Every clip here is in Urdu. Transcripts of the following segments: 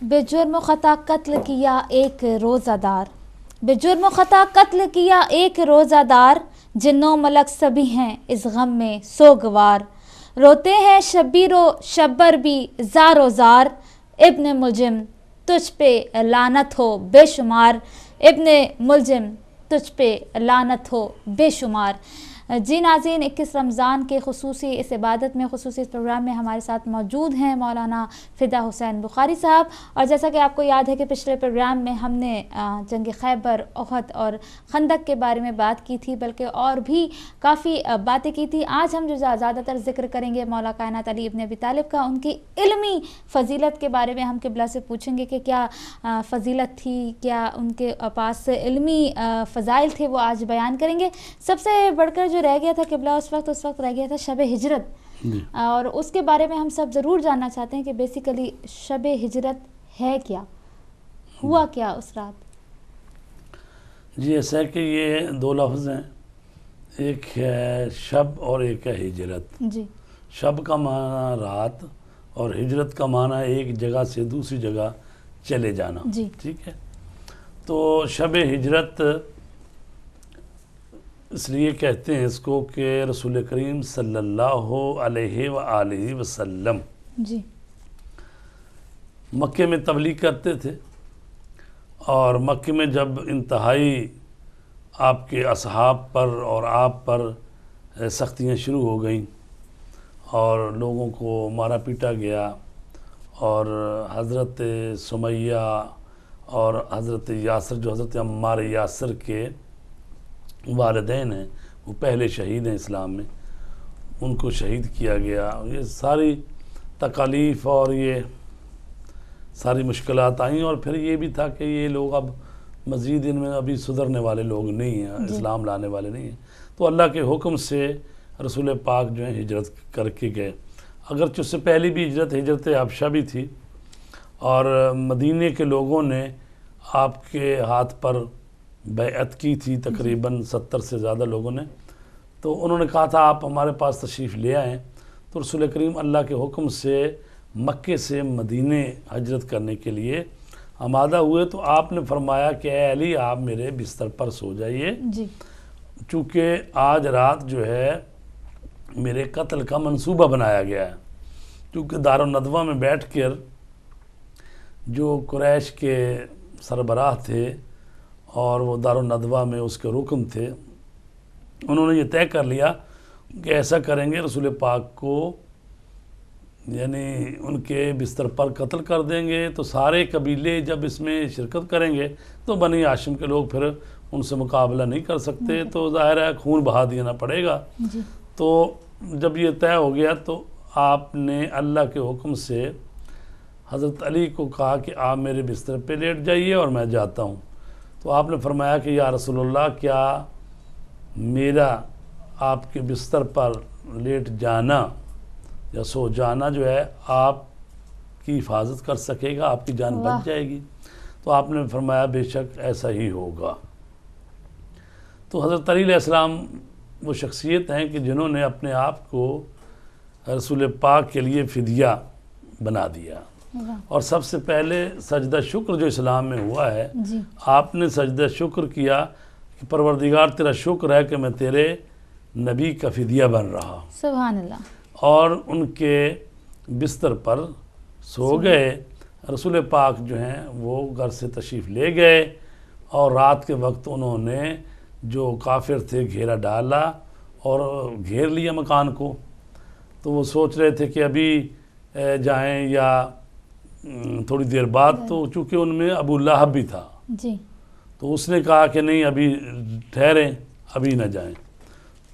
بے جرم و خطا قتل کیا ایک روزہ دار، بے جرم و خطا قتل کیا ایک روزہ دار، جنوں ملک سبھی ہیں اس غم میں سوگوار، روتے ہیں شبیر و شبر بھی زار و زار، ابن ملجم تجھ پہ لعنت ہو بے شمار، ابن ملجم تجھ پہ لعنت ہو بے شمار۔ جی ناظرین، 21 رمضان کے خصوصی اس عبادت میں، خصوصی اس پروگرام میں ہمارے ساتھ موجود ہیں مولانا فدا حسین بخاری صاحب، اور جیسا کہ آپ کو یاد ہے کہ پچھلے پروگرام میں ہم نے جنگ خیبر، احد اور خندق کے بارے میں بات کی تھی، بلکہ اور بھی کافی باتیں کی تھی۔ آج ہم جو زیادہ تر ذکر کریں گے مولا کائنات علی ابن ابی طالب کا، ان کی علمی فضیلت کے بارے میں ہم قبلہ سے پوچھیں گے کہ کیا فضیلت تھی، کیا ان کے پاس علمی فضائل تھے، وہ آج بیان کریں گے۔ سب سے بڑھ کر جو رہ گیا تھا قبلہ اس وقت رہ گیا تھا شب ہجرت، اور اس کے بارے میں ہم سب ضرور جاننا چاہتے ہیں کہ بیسیکلی شب ہجرت ہے کیا، ہوا کیا اس رات؟ جی ایسا ہے کہ یہ دو لفظ ہیں، ایک ہے شب اور ایک ہے ہجرت۔ جی، شب کا معنی رات اور ہجرت کا معنی ایک جگہ سے دوسری جگہ چلے جانا۔ جی، ٹھیک ہے، تو شب ہجرت اس لیے کہتے ہیں اس کو کہ رسول کریم صلی اللہ علیہ وآلہ وسلم جی، مکے میں تبلیغ کرتے تھے، اور مکے میں جب انتہائی آپ کے اصحاب پر اور آپ پر سختیاں شروع ہو گئیں اور لوگوں کو مارا پیٹا گیا، اور حضرت سمیہ اور حضرت یاسر جو حضرت عمار یاسر کے والدین ہیں، وہ پہلے شہید ہیں اسلام میں، ان کو شہید کیا گیا۔ یہ ساری تکالیف اور یہ ساری مشکلات آئیں، اور پھر یہ بھی تھا کہ یہ لوگ اب مزید ان میں ابھی سدھرنے والے لوگ نہیں ہیں، اسلام لانے والے نہیں ہیں، تو اللہ کے حکم سے رسول پاک جو ہیں ہجرت کر کے گئے۔ اگرچہ اس سے پہلی بھی ہجرت حبشہ بھی تھی، اور مدینے کے لوگوں نے آپ کے ہاتھ پر بیعت کی تھی، تقریباً 70 سے زیادہ لوگوں نے، تو انہوں نے کہا تھا آپ ہمارے پاس تشریف لے آئیں، تو رسول کریم اللہ کے حکم سے مکے سے مدینے ہجرت کرنے کے لیے آمادہ ہوئے، تو آپ نے فرمایا کہ اے علی آپ میرے بستر پر سو جائیے، چونکہ آج رات جو ہے میرے قتل کا منصوبہ بنایا گیا ہے، کیونکہ دارالندوہ میں بیٹھ کر جو قریش کے سربراہ تھے اور وہ دارالندوہ میں اس کے رکن تھے، انہوں نے یہ طے کر لیا کہ ایسا کریں گے، رسول پاک کو یعنی ان کے بستر پر قتل کر دیں گے، تو سارے قبیلے جب اس میں شرکت کریں گے تو بنی ہاشم کے لوگ پھر ان سے مقابلہ نہیں کر سکتے، تو ظاہر ہے خون بہا دینا پڑے گا۔ تو جب یہ طے ہو گیا تو آپ نے اللہ کے حکم سے حضرت علی کو کہا کہ آپ میرے بستر پہ لیٹ جائیے اور میں جاتا ہوں، تو آپ نے فرمایا کہ یا رسول اللہ کیا میرا آپ کے بستر پر لیٹ جانا یا سو جانا جو ہے آپ کی حفاظت کر سکے گا، آپ کی جان بچ جائے گی؟ تو آپ نے فرمایا بے شک ایسا ہی ہوگا۔ تو حضرت علی علیہ السلام وہ شخصیت ہیں کہ جنہوں نے اپنے آپ کو رسول پاک کے لیے فدیہ بنا دیا، اور سب سے پہلے سجدہ شکر جو اسلام میں ہوا ہے، آپ نے سجدہ شکر کیا کہ پروردگار تیرا شکر ہے کہ میں تیرے نبی کا فدیہ بن رہا، سبحان اللہ، اور ان کے بستر پر سو گئے۔ رسول پاک جو ہیں وہ گھر سے تشریف لے گئے، اور رات کے وقت انہوں نے جو کافر تھے گھیرا ڈالا اور گھیر لیا مکان کو، تو وہ سوچ رہے تھے کہ ابھی جائیں یا تھوڑی دیر بعد، تو چونکہ ان میں ابو لہب بھی تھا، تو اس نے کہا کہ نہیں ابھی ٹھہریں، ابھی نہ جائیں۔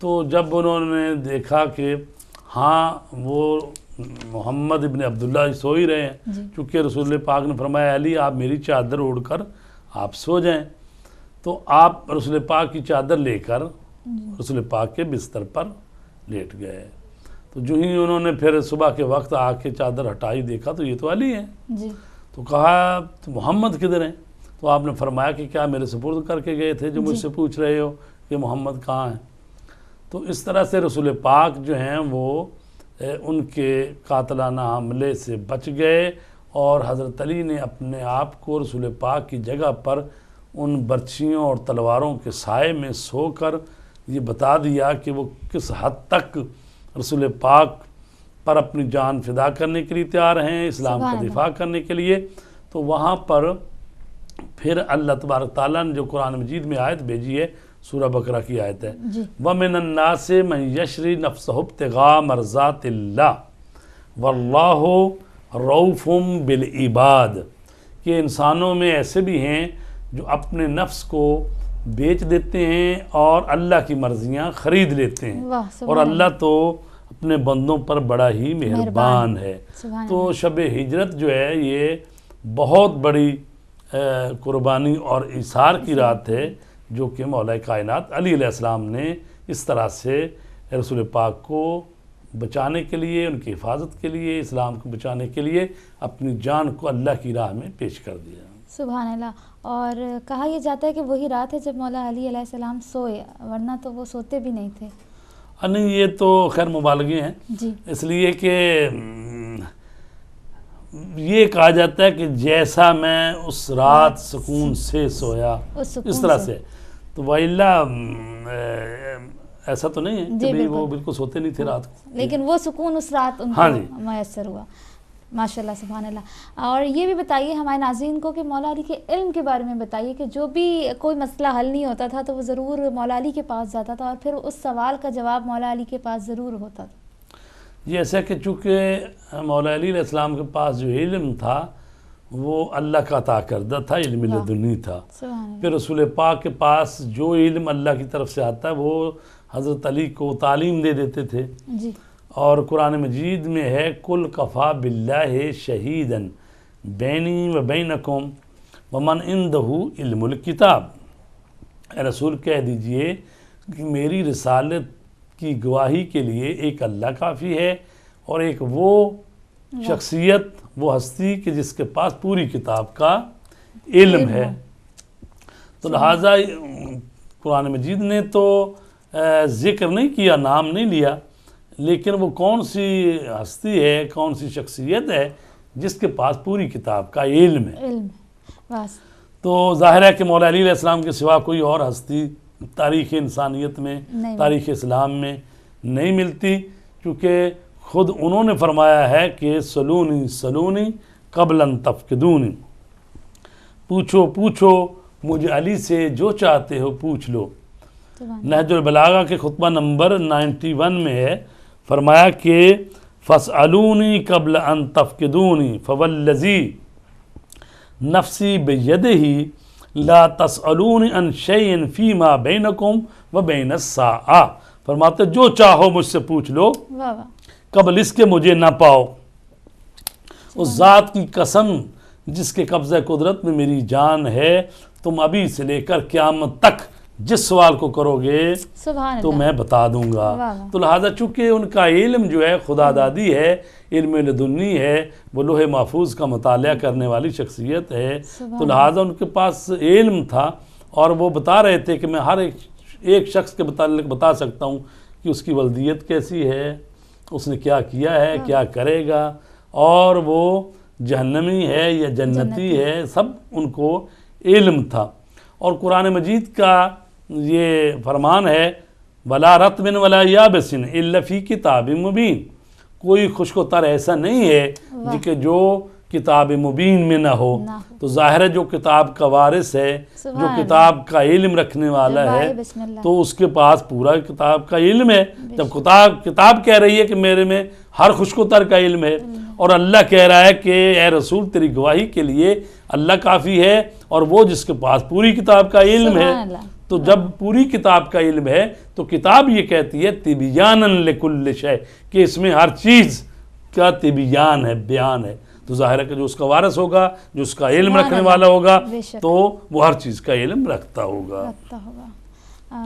تو جب انہوں نے دیکھا کہ ہاں وہ محمد ابن عبداللہ سو ہی رہے ہیں، چونکہ رسول پاک نے فرمایا علی آپ میری چادر اوڑھ کر آپ سو جائیں، تو آپ رسول پاک کی چادر لے کر رسول پاک کے بستر پر لیٹ گئے۔ تو جو ہی انہوں نے پھر صبح کے وقت آ کے چادر ہٹائی، دیکھا تو یہ تو علی ہیں، تو کہا تو محمد کدھر ہیں؟ تو آپ نے فرمایا کہ کیا میرے سپرد کر کے گئے تھے جو مجھ سے پوچھ رہے ہو کہ محمد کہاں ہیں؟ تو اس طرح سے رسول پاک جو ہیں وہ ان کے قاتلانہ حملے سے بچ گئے، اور حضرت علی نے اپنے آپ کو رسول پاک کی جگہ پر ان برچھیوں اور تلواروں کے سائے میں سو کر یہ بتا دیا کہ وہ کس حد تک رسول پاک پر اپنی جان فدا کرنے کے لیے تیار ہیں، اسلام کا دفاع کرنے کے لیے۔ تو وہاں پر پھر اللہ تبارک تعالیٰ نے جو قرآن مجید میں آیت بھیجی ہے، سورہ بقرہ کی آیت ہے، وَمِنَ النَّاسِ مَن يَشْرِي نَفْسَهُ ابْتِغَاءَ مَرْضَاتِ اللَّهِ وَاللَّهُ رَءُوفٌ بِالْعِبَادِ، کہ انسانوں میں ایسے بھی ہیں جو اپنے نفس کو بیچ دیتے ہیں اور اللہ کی مرضیاں خرید لیتے ہیں، اور اللہ تو اپنے بندوں پر بڑا ہی مہربان ہے۔ تو شب ہجرت جو ہے یہ بہت بڑی قربانی اور ایثار کی رات ہے، جو کہ مولا کائنات علی علیہ السلام نے اس طرح سے رسول پاک کو بچانے کے لیے، ان کی حفاظت کے لیے، اسلام کو بچانے کے لیے اپنی جان کو اللہ کی راہ میں پیش کر دیا۔ سبحان اللہ۔ اور کہا یہ جاتا ہے کہ وہی رات ہے جب مولا علی علیہ السلام سوئے، ورنہ تو وہ سوتے بھی نہیں تھے۔ نہیں، یہ تو خیر مبالغے ہیں، اس لیے کہ یہ کہا جاتا ہے کہ جیسا میں اس رات سکون سے سویا، اس طرح سے، تو وَإِلَّا ایسا تو نہیں ہے کہ وہ بالکل سوتے نہیں تھے رات کو، لیکن وہ سکون اس رات ان کو میسر ہوا۔ ماشاءاللہ، سبحان اللہ۔ اور یہ بھی بتائیے ہمارے ناظرین کو کہ مولا علی کے علم کے بارے میں بتائیے کہ جو بھی کوئی مسئلہ حل نہیں ہوتا تھا تو وہ ضرور مولا علی کے پاس جاتا تھا، اور پھر اس سوال کا جواب مولا علی کے پاس ضرور ہوتا تھا۔ یہ ایسا کہ چونکہ مولا علی علیہ السلام کے پاس جو علم تھا وہ اللہ کا عطا کردہ تھا، علم لدنی تھا۔ پھر رسول پاک کے پاس جو علم اللہ کی طرف سے آتا ہے وہ حضرت علی کو تعلیم دے دیتے تھے۔ اور قرآن مجید میں ہے کل کفا باللہ شہیدن بینی و بینکم ومن عندہ علم الکتاب، اے رسول کہہ دیجئے کہ میری رسالت کی گواہی کے لیے ایک اللہ کافی ہے، اور ایک وہ شخصیت، وہ ہستی کہ جس کے پاس پوری کتاب کا علم ہے۔ تو لہٰذا قرآن مجید نے تو ذکر نہیں کیا، نام نہیں لیا، لیکن وہ کون سی ہستی ہے، کون سی شخصیت ہے جس کے پاس پوری کتاب کا علم ہے۔ تو ظاہر ہے کہ مولا علی علیہ السلام کے سوا کوئی اور ہستی تاریخ انسانیت میں، تاریخ اسلام میں نہیں ملتی، کیونکہ خود انہوں نے فرمایا ہے کہ سلونی سلونی قبل ان تفقدونی، پوچھو پوچھو مجھے علی سے جو چاہتے ہو پوچھ لو۔ نہج البلاغہ کے خطبہ نمبر 91 میں ہے، فرمایا کہ فَاسْأَلُونِي قَبْلَ أَن تَفْقِدُونِي فَوَالَّذِي نَفْسِي بِيَدِهِ لَا تَسْأَلُونِ عَن شَيْءٍ فِي مَا بَيْنَكُمْ وَبَيْنَ السَّاعَةِ، فرماتے جو چاہو مجھ سے پوچھ لو قبل اس کے مجھے نہ پاؤ، اس ذات کی قسم جس کے قبضہ قدرت میں میری جان ہے، تم ابھی سے لے کر قیامت تک جس سوال کو کرو گے تو میں بتا دوں گا۔ تو لہٰذا چونکہ ان کا علم جو ہے خدا دادی ہے، علم لدنی ہے، وہ لوح محفوظ کا مطالعہ کرنے والی شخصیت ہے، تو لہٰذا ان کے پاس علم تھا، اور وہ بتا رہے تھے کہ میں ہر ایک شخص کے متعلق بتا سکتا ہوں کہ اس کی ولدیت کیسی ہے، اس نے کیا کیا ہے، کیا کرے گا، اور وہ جہنمی ہے یا جنتی ہے، سب ان کو علم تھا۔ اور قرآن مجید کا یہ فرمان ہے وَلَا رَطْبٍ وَلَا يَابِسٍ إِلَّا فِي كِتَابٍ مُبِينٍ، کوئی خشک و تر ایسا نہیں ہے کہ جو کتاب مبین میں نہ ہو۔ تو ظاہر ہے جو کتاب کا وارث ہے، جو کتاب کا علم رکھنے والا ہے، تو اس کے پاس پورا کتاب کا علم ہے۔ جب کتاب کہہ رہی ہے کہ میرے میں ہر خشک و تر کا علم ہے، اور اللہ کہہ رہا ہے کہ اے رسول تیری گواہی کے لیے اللہ کافی ہے، اور وہ جس کے پاس پوری کتاب کا علم ہے، تو جب پوری کتاب کا علم ہے تو کتاب یہ کہتی ہے تبیاناً لکل شے، کہ اس میں ہر چیز کا تبیان ہے، بیان ہے۔ تو ظاہر ہے کہ جو اس کا وارث ہوگا، جو اس کا علم رکھنے والا ہوگا، تو وہ ہر چیز کا علم رکھتا ہوگا۔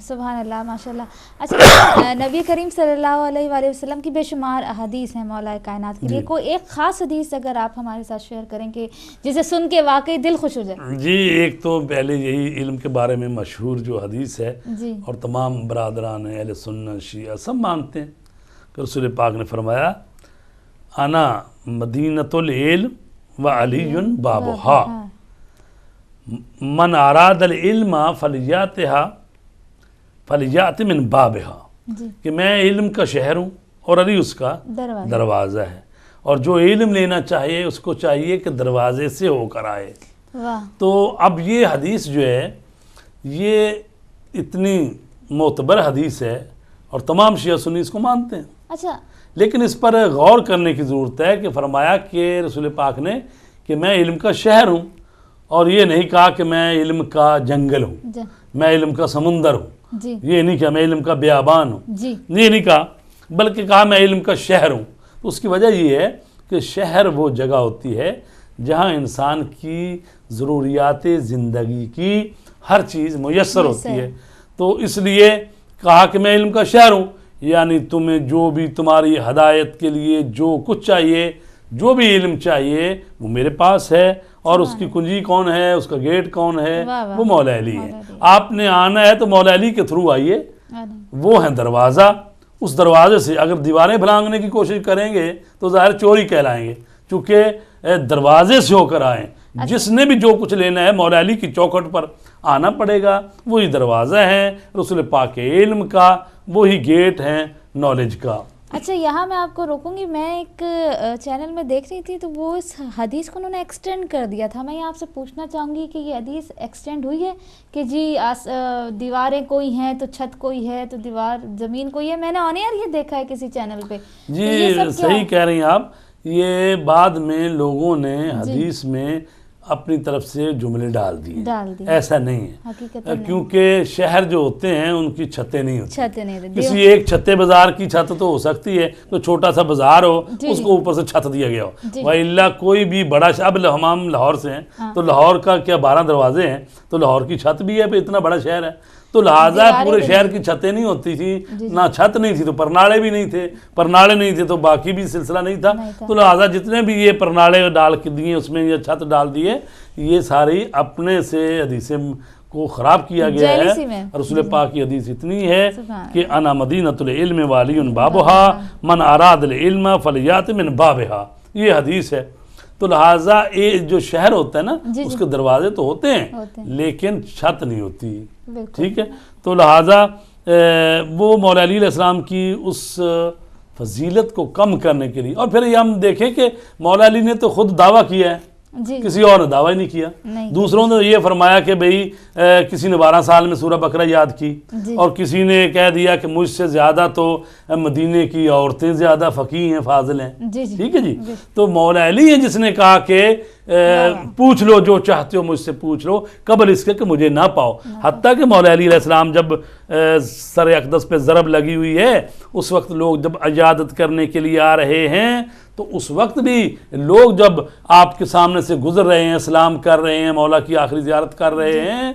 سبحان اللہ، ماشاءاللہ۔ اچھا، نبی کریم صلی اللہ علیہ وآلہ وسلم کی بے شمار احادیث ہیں مولا کائنات کے لیے، کوئی ایک خاص حدیث اگر آپ ہمارے ساتھ شیئر کریں کہ جسے سن کے واقعی دل خوش ہو جائے؟ جی، ایک تو پہلے یہی علم کے بارے میں مشہور جو حدیث ہے، اور تمام برادران اہل سنت شیعہ سب مانتے ہیں کہ رسول پاک نے فرمایا انا مدینۃ العلم وعلی بابها من اراد العلم فلیات من بابها، جی کہ میں علم کا شہر ہوں اور علی اس کا دروازہ ہے، اور جو علم لینا چاہیے اس کو چاہیے کہ دروازے سے ہو کر آئے۔ واہ، تو اب یہ حدیث جو ہے یہ اتنی معتبر حدیث ہے اور تمام شیعہ سنی اس کو مانتے ہیں، اچھا لیکن اس پر غور کرنے کی ضرورت ہے کہ فرمایا کہ رسول پاک نے کہ میں علم کا شہر ہوں، اور یہ نہیں کہا کہ میں علم کا جنگل ہوں، میں علم کا سمندر ہوں، جی یہ نہیں کہا میں علم کا بیابان ہوں، جی یہ نہیں کہا، بلکہ کہا میں علم کا شہر ہوں۔ تو اس کی وجہ یہ ہے کہ شہر وہ جگہ ہوتی ہے جہاں انسان کی ضروریات زندگی کی ہر چیز میسر ہوتی ہے، تو اس لیے کہا کہ میں علم کا شہر ہوں، یعنی تمہیں جو بھی تمہاری ہدایت کے لیے جو کچھ چاہیے، جو بھی علم چاہیے وہ میرے پاس ہے، اور اس کی کنجی کون ہے، اس کا گیٹ کون ہے، وہ مولا علی ہے۔ آپ نے آنا ہے تو مولا علی کے تھرو آئیے، وہ ہیں دروازہ، اس دروازے سے اگر دیواریں بھلانگنے کی کوشش کریں گے تو ظاہر چوری کہلائیں گے، چونکہ دروازے سے ہو کر آئیں۔ جس نے بھی جو کچھ لینا ہے مولا علی کی چوکھٹ پر آنا پڑے گا، وہی دروازہ ہے رسول پاک کے علم کا، وہی گیٹ ہیں نالج کا۔ اچھا یہاں میں آپ کو روکوں گی، میں ایک چینل میں دیکھ رہی تھی تو وہ اس حدیث کو انہوں نے ایکسٹینڈ کر دیا تھا۔ میں آپ سے پوچھنا چاہوں گی کہ یہ حدیث ایکسٹینڈ ہوئی ہے کہ جی دیواریں کوئی ہیں تو چھت کوئی ہے تو دیوار زمین کوئی ہے؟ میں نے آن ایئر یہ دیکھا ہے کسی چینل پہ۔ جی صحیح کہہ رہی ہیں آپ، یہ بعد میں لوگوں نے حدیث میں اپنی طرف سے جملے ڈال دیے، ایسا نہیں ہے، کیونکہ شہر جو ہوتے ہیں ان کی چھتیں نہیں ہوتی، کسی ایک چھتے بازار کی چھت تو ہو سکتی ہے، تو چھوٹا سا بازار ہو اس کو اوپر سے چھت دیا گیا ہو، وَإِلَّا کوئی بھی بڑا اب ہم لاہور سے ہیں تو لاہور کا کیا 12 دروازے ہیں، تو لاہور کی چھت بھی ہے، پہ اتنا بڑا شہر ہے، تو لہٰذا پورے شہر کی چھتیں نہیں ہوتی تھی، نہ چھت نہیں تھی تو پرناڑے بھی نہیں تھے، پرناڑے نہیں تھے تو باقی بھی سلسلہ نہیں تھا، تو لہٰذا جتنے بھی یہ پرناڑے ڈال کے دیے اس میں یہ چھت ڈال دیے، یہ ساری اپنے سے حدیثیں کو خراب کیا گیا ہے۔ رسول پاک کی حدیث اتنی ہے کہ انا مدینۃ العلم والی بابها من اراد العلم فلیات من بابها، یہ حدیث ہے۔ تو لہٰذا یہ جو شہر ہوتا ہے نا اس کے دروازے تو ہوتے ہیں لیکن چھت نہیں ہوتی، ٹھیک ہے؟ تو لہٰذا وہ مولا علی علیہ السلام کی اس فضیلت کو کم کرنے کے لیے، اور پھر یہ ہم دیکھیں کہ مولا علی نے تو خود دعویٰ کیا ہے، کسی اور نے دعویٰ ہی نہیں کیا، دوسروں نے یہ فرمایا کہ بھئی کسی نے 12 سال میں سورہ بقرہ یاد کی، اور کسی نے کہہ دیا کہ مجھ سے زیادہ تو مدینے کی عورتیں زیادہ فقیہ ہیں، فاضل ہیں، ٹھیک ہے جی؟ تو مولا علی ہیں جس نے کہا کہ پوچھ لو جو چاہتے ہو مجھ سے پوچھ لو قبل اس کے کہ مجھے نہ پاؤ، حتیٰ کہ مولا علی علیہ السلام جب سر اقدس پہ ضرب لگی ہوئی ہے اس وقت لوگ جب عیادت کرنے کے لیے آ رہے ہیں تو اس وقت بھی لوگ جب آپ کے سامنے سے گزر رہے ہیں، سلام کر رہے ہیں، مولا کی آخری زیارت کر رہے ہیں،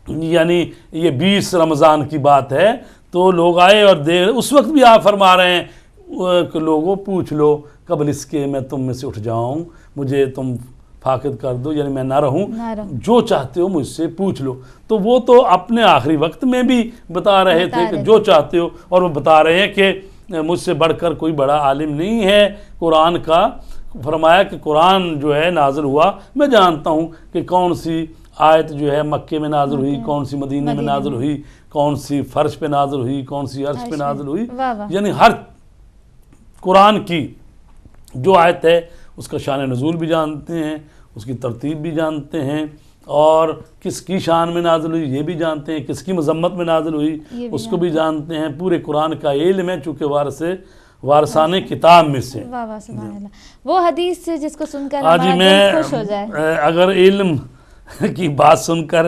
یعنی یہ 20 رمضان کی بات ہے، تو لوگ آئے اور اس وقت بھی آپ فرما رہے ہیں کہ لوگوں پوچھ لو قبل اس کے میں تم میں سے اٹھ جاؤں، مجھے تم فاقد کر دو، یعنی میں نہ رہوں، جو چاہتے ہو مجھ سے پوچھ لو۔ تو وہ تو اپنے آخری وقت میں بھی بتا رہے تھے کہ جو چاہتے ہو، اور وہ بتا رہے ہیں کہ مجھ سے بڑھ کر کوئی بڑا عالم نہیں ہے قرآن کا۔ فرمایا کہ قرآن جو ہے نازل ہوا، میں جانتا ہوں کہ کون سی آیت جو ہے مکے میں نازل ہوئی، کون سی مدینے میں نازل ہوئی، کون سی فرش پہ نازل ہوئی، کون سی عرش پہ نازل ہوئی، یعنی ہر قرآن کی جو آیت ہے اس کا شان نزول بھی جانتے ہیں، اس کی ترتیب بھی جانتے ہیں، اور کس کی شان میں نازل ہوئی یہ بھی جانتے ہیں، کس کی مذمت میں نازل ہوئی اس کو بھی جانتے ہیں، پورے قرآن کا علم ہے چونکہ وارثان کتاب میں سے۔ سبحان اللہ، وہ حدیث جس کو سن کر آج ہمارا میں دل خوش ہو جائے۔ اگر علم کی بات سن کر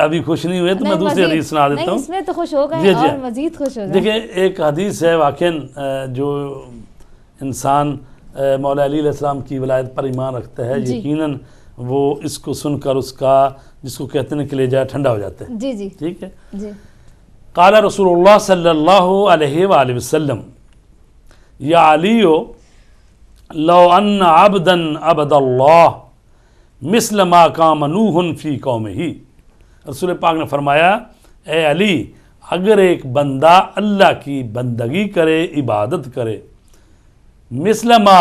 ابھی خوش نہیں ہوئے تو میں دوسری حدیث سنا دیتا ہوں۔ اس میں تو خوش ہو گئے اور مزید خوش ہو گئے۔ دیکھیں ایک حدیث ہے واقعاً جو انسان مولا علی علیہ السلام کی ولایت پر ایمان رکھتا ہے یقیناً وہ اس کو سن کر اس کا جس کو کہتے ہیں کلیجہ ٹھنڈا ہو جاتا ہے، جی ٹھیک ہے؟ جی قال رسول اللہ صلی اللہ علیہ وآلہ وسلم یا علیو لو ان عبدا عبد اللہ مثل ما قام نوح فی قومہ، رسول پاک نے فرمایا اے علی اگر ایک بندہ اللہ کی بندگی کرے، عبادت کرے، مثل ما